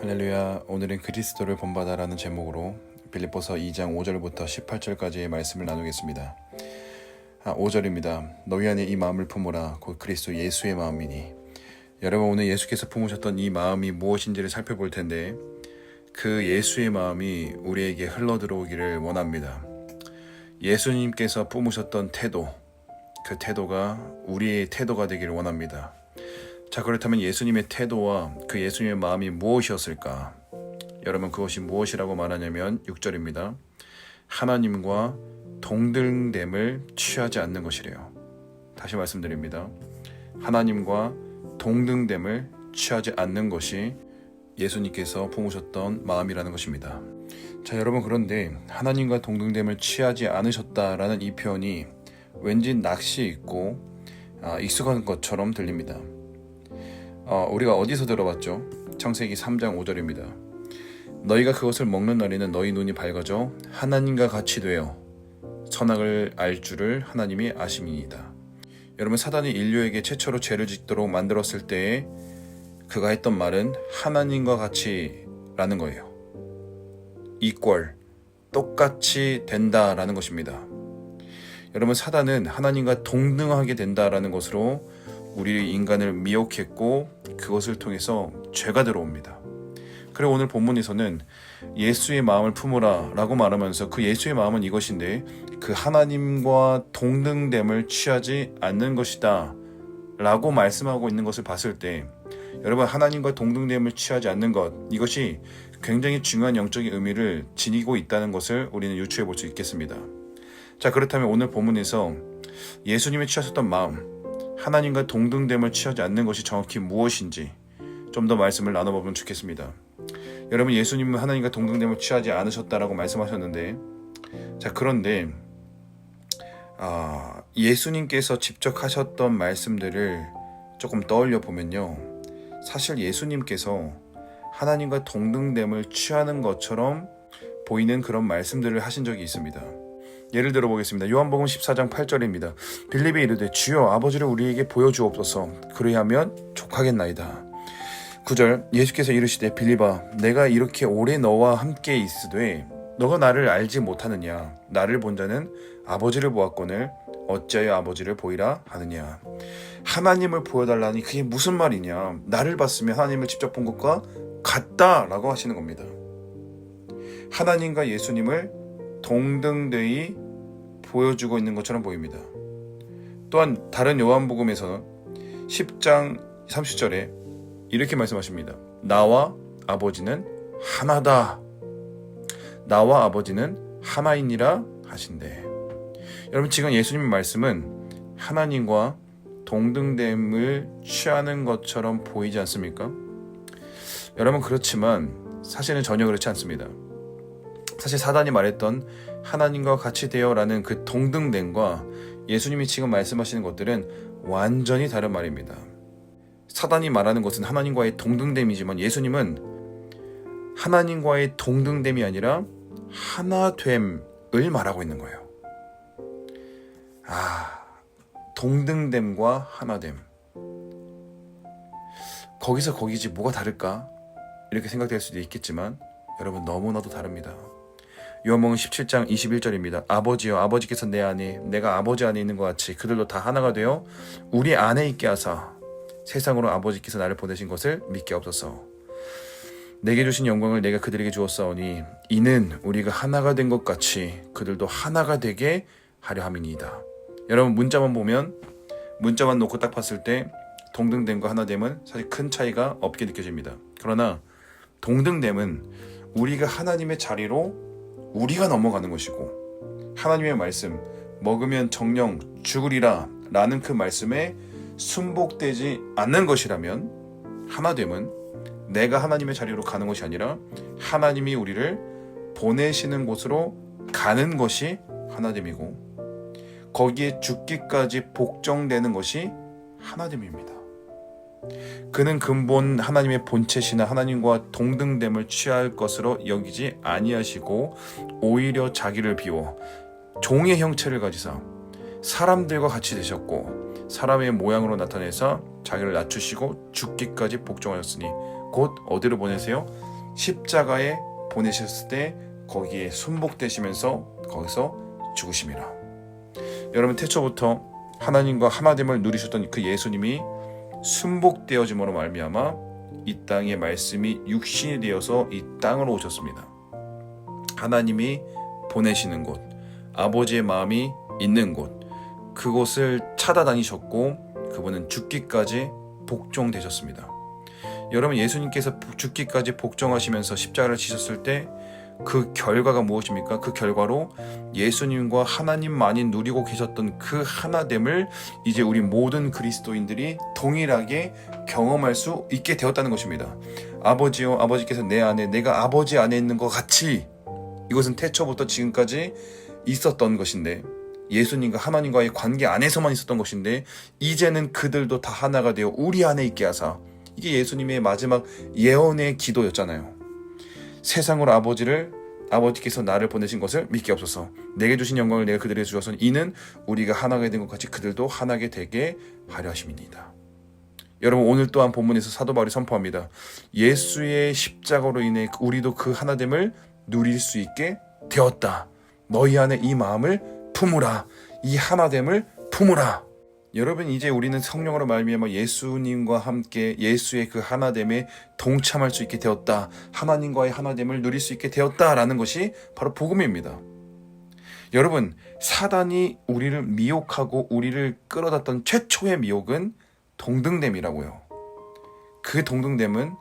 할렐루야. 오늘은 그리스도를 본받아라는 제목으로 빌립보서 2장 5절부터 18절까지의 말씀을 나누겠습니다. 5절입니다. 너희 안에 이 마음을 품으라. 곧 그리스도 예수의 마음이니. 여러분, 오늘 예수께서 품으셨던 이 마음이 무엇인지를 살펴볼 텐데 그 예수의 마음이 우리에게 흘러들어오기를 원합니다. 예수님께서 품으셨던 태도, 그 태도가 우리의 태도가 되기를 원합니다. 자, 그렇다면 예수님의 태도와 그 예수님의 마음이 무엇이었을까? 여러분, 그것이 무엇이라고 말하냐면 6절입니다. 하나님과 동등됨을 취하지 않는 것이래요. 다시 말씀드립니다. 하나님과 동등됨을 취하지 않는 것이 예수님께서 품으셨던 마음이라는 것입니다. 자, 여러분, 그런데 하나님과 동등됨을 취하지 않으셨다라는 이 표현이 왠지 낚시 있고 익숙한 것처럼 들립니다. 우리가 어디서 들어봤죠? 창세기 3장 5절입니다. 너희가 그것을 먹는 날에는 너희 눈이 밝아져 하나님과 같이 되어 선악을 알 줄을 하나님이 아심이니이다. 여러분, 사단이 인류에게 최초로 죄를 짓도록 만들었을 때에 그가 했던 말은 하나님과 같이 라는 거예요. equal, 똑같이 된다라는 것입니다. 여러분, 사단은 하나님과 동등하게 된다라는 것으로 우리 인간을 미혹했고 그것을 통해서 죄가 들어옵니다. 그리고 오늘 본문에서는 예수의 마음을 품으라 라고 말하면서 그 예수의 마음은 이것인데 그 하나님과 동등됨을 취하지 않는 것이다 라고 말씀하고 있는 것을 봤을 때, 여러분, 하나님과 동등됨을 취하지 않는 것, 이것이 굉장히 중요한 영적인 의미를 지니고 있다는 것을 우리는 유추해 볼 수 있겠습니다. 자, 그렇다면 오늘 본문에서 예수님이 취하셨던 마음, 하나님과 동등됨을 취하지 않는 것이 정확히 무엇인지 좀 더 말씀을 나눠보면 좋겠습니다. 여러분, 예수님은 하나님과 동등됨을 취하지 않으셨다라고 말씀하셨는데, 자, 그런데 예수님께서 직접 하셨던 말씀들을 조금 떠올려 보면요, 사실 예수님께서 하나님과 동등됨을 취하는 것처럼 보이는 그런 말씀들을 하신 적이 있습니다. 예를 들어 보겠습니다. 요한복음 14장 8절입니다. 빌립이 이르되 주여 아버지를 우리에게 보여주옵소서. 그리하면 족하겠나이다. 9절 예수께서 이르시되 빌립아 내가 이렇게 오래 너와 함께 있으되 너가 나를 알지 못하느냐. 나를 본 자는 아버지를 보았거늘 어찌하여 아버지를 보이라 하느냐. 하나님을 보여달라니 그게 무슨 말이냐. 나를 봤으면 하나님을 직접 본 것과 같다라고 하시는 겁니다. 하나님과 예수님을 동등되이 보여주고 있는 것처럼 보입니다. 또한 다른 요한복음에서는 10장 30절에 이렇게 말씀하십니다. 나와 아버지는 하나다. 나와 아버지는 하나이니라 하신대. 여러분, 지금 예수님의 말씀은 하나님과 동등됨을 취하는 것처럼 보이지 않습니까? 여러분, 그렇지만 사실은 전혀 그렇지 않습니다. 사실 사단이 말했던 하나님과 같이 되어라는 그 동등됨과 예수님이 지금 말씀하시는 것들은 완전히 다른 말입니다. 사단이 말하는 것은 하나님과의 동등됨이지만 예수님은 하나님과의 동등됨이 아니라 하나됨을 말하고 있는 거예요. 동등됨과 하나됨, 거기서 거기지 뭐가 다를까? 이렇게 생각될 수도 있겠지만 여러분, 너무나도 다릅니다. 요한복음 17장 21절입니다. 아버지여 아버지께서 내 안에 내가 아버지 안에 있는 것 같이 그들도 다 하나가 되어 우리 안에 있게 하사 세상으로 아버지께서 나를 보내신 것을 믿게 없소서. 내게 주신 영광을 내가 그들에게 주었사오니 이는 우리가 하나가 된 것 같이 그들도 하나가 되게 하려 함이니이다. 여러분, 문자만 보면, 문자만 놓고 딱 봤을 때 동등됨과 하나됨은 사실 큰 차이가 없게 느껴집니다. 그러나 동등됨은 우리가 하나님의 자리로 우리가 넘어가는 것이고, 하나님의 말씀 먹으면 정령 죽으리라 라는 그 말씀에 순복되지 않는 것이라면, 하나됨은 내가 하나님의 자리로 가는 것이 아니라 하나님이 우리를 보내시는 곳으로 가는 것이 하나됨이고, 거기에 죽기까지 복종되는 것이 하나됨입니다. 그는 근본 하나님의 본체시나 하나님과 동등됨을 취할 것으로 여기지 아니하시고 오히려 자기를 비워 종의 형체를 가지사 사람들과 같이 되셨고 사람의 모양으로 나타내사 자기를 낮추시고 죽기까지 복종하였으니 곧 어디로 보내세요? 십자가에 보내셨을 때 거기에 순복되시면서 거기서 죽으심이라. 여러분, 태초부터 하나님과 하나됨을 누리셨던 그 예수님이 순복되어짐으로 말미암아 이 땅의 말씀이 육신이 되어서 이 땅으로 오셨습니다. 하나님이 보내시는 곳, 아버지의 마음이 있는 곳, 그곳을 찾아다니셨고 그분은 죽기까지 복종되셨습니다. 여러분, 예수님께서 죽기까지 복종하시면서 십자가를 지셨을 때 그 결과가 무엇입니까? 그 결과로 예수님과 하나님만이 누리고 계셨던 그 하나됨을 이제 우리 모든 그리스도인들이 동일하게 경험할 수 있게 되었다는 것입니다. 아버지요, 아버지께서 내 안에, 내가 아버지 안에 있는 것 같이, 이것은 태초부터 지금까지 있었던 것인데, 예수님과 하나님과의 관계 안에서만 있었던 것인데, 이제는 그들도 다 하나가 되어 우리 안에 있게 하사, 이게 예수님의 마지막 예언의 기도였잖아요. 세상으로 아버지께서 나를 보내신 것을 믿게 없어서 내게 주신 영광을 내가 그들에게 주어서 이는 우리가 하나가 된 것 같이 그들도 하나게 되게 하려 하심이니이다. 여러분, 오늘 또한 본문에서 사도 바울이 선포합니다. 예수의 십자가로 인해 우리도 그 하나됨을 누릴 수 있게 되었다. 너희 안에 이 마음을 품으라. 이 하나됨을 품으라. 여러분, 이제 우리는 성령으로 말미암아 예수님과 함께 예수의 그 하나됨에 동참할 수 있게 되었다. 하나님과의 하나됨을 누릴 수 있게 되었다라는 것이 바로 복음입니다. 여러분, 사단이 우리를 미혹하고 우리를 끌어다던 최초의 미혹은 동등됨이라고요. 그 동등됨은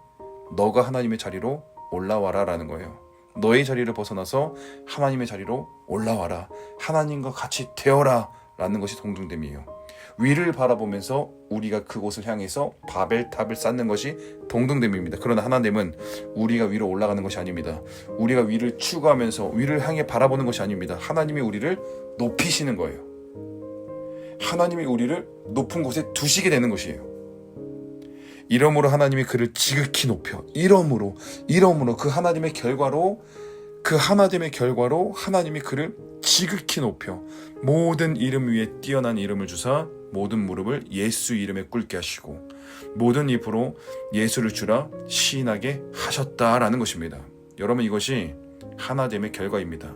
너가 하나님의 자리로 올라와라 라는 거예요. 너의 자리를 벗어나서 하나님의 자리로 올라와라. 하나님과 같이 되어라 라는 것이 동등됨이에요. 위를 바라보면서 우리가 그곳을 향해서 바벨탑을 쌓는 것이 동등됨입니다. 그러나 하나됨은 우리가 위로 올라가는 것이 아닙니다. 우리가 위를 추구하면서 위를 향해 바라보는 것이 아닙니다. 하나님이 우리를 높이시는 거예요. 하나님이 우리를 높은 곳에 두시게 되는 것이에요. 이러므로 하나님이 그를 지극히 높여, 이러므로 그 하나됨의 결과로 하나님이 그를 지극히 높여 모든 이름 위에 뛰어난 이름을 주사 모든 무릎을 예수 이름에 꿇게 하시고 모든 입으로 예수를 주라 시인하게 하셨다라는 것입니다. 여러분, 이것이 하나됨의 결과입니다.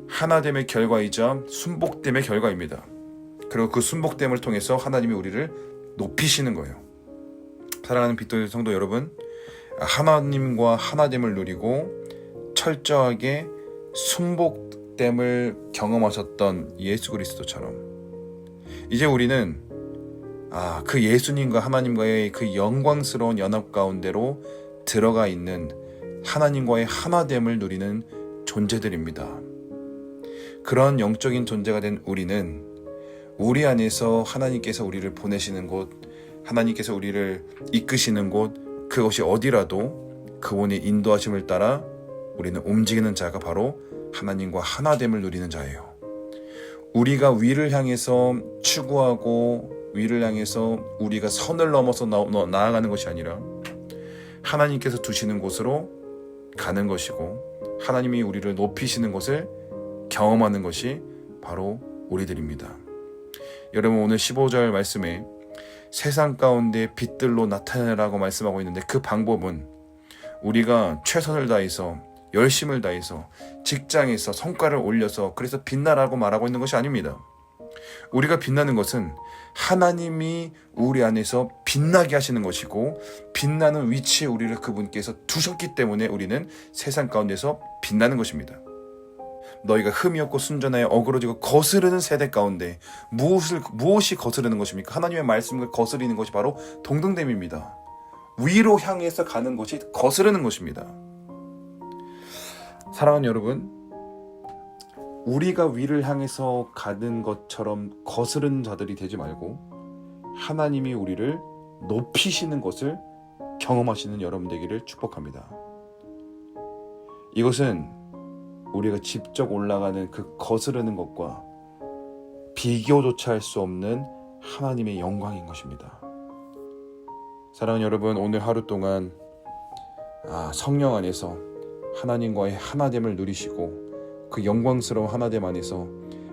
하나됨의 결과이자 순복됨의 결과입니다. 그리고 그 순복됨을 통해서 하나님이 우리를 높이시는 거예요. 사랑하는 빅토리 성도 여러분, 하나님과 하나됨을 누리고 철저하게 순복됨을 경험하셨던 예수 그리스도처럼 이제 우리는 그 예수님과 하나님과의 그 영광스러운 연합 가운데로 들어가 있는 하나님과의 하나됨을 누리는 존재들입니다. 그런 영적인 존재가 된 우리는 우리 안에서 하나님께서 우리를 보내시는 곳, 하나님께서 우리를 이끄시는 곳, 그것이 어디라도 그분의 인도하심을 따라 우리는 움직이는 자가 바로 하나님과 하나됨을 누리는 자예요. 우리가 위를 향해서 추구하고 위를 향해서 우리가 선을 넘어서 나아가는 것이 아니라 하나님께서 두시는 곳으로 가는 것이고 하나님이 우리를 높이시는 것을 경험하는 것이 바로 우리들입니다. 여러분, 오늘 15절 말씀에 세상 가운데 빛들로 나타내라고 말씀하고 있는데, 그 방법은 우리가 최선을 다해서 열심을 다해서 직장에서 성과를 올려서 그래서 빛나라고 말하고 있는 것이 아닙니다. 우리가 빛나는 것은 하나님이 우리 안에서 빛나게 하시는 것이고, 빛나는 위치에 우리를 그분께서 두셨기 때문에 우리는 세상 가운데서 빛나는 것입니다. 너희가 흠이 없고 순전하여 어그러지고 거스르는 세대 가운데 무엇이 거스르는 것입니까? 하나님의 말씀을 거스르는 것이 바로 동등됨입니다. 위로 향해서 가는 것이 거스르는 것입니다. 사랑하는 여러분, 우리가 위를 향해서 가는 것처럼 거스르는 자들이 되지 말고 하나님이 우리를 높이시는 것을 경험하시는 여러분 되기를 축복합니다. 이것은 우리가 직접 올라가는 그 거스르는 것과 비교조차 할 수 없는 하나님의 영광인 것입니다. 사랑하는 여러분, 오늘 하루 동안 성령 안에서 하나님과의 하나됨을 누리시고 그 영광스러운 하나됨 안에서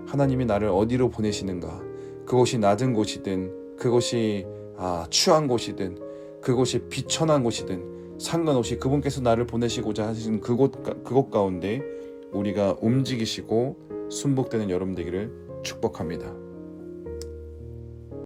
하나님이 나를 어디로 보내시는가, 그것이 낮은 곳이든 그것이 추한 곳이든 그것이 비천한 곳이든 상관없이 그분께서 나를 보내시고자 하신 그곳 가운데 우리가 움직이시고 순복되는 여러분 되기를 축복합니다.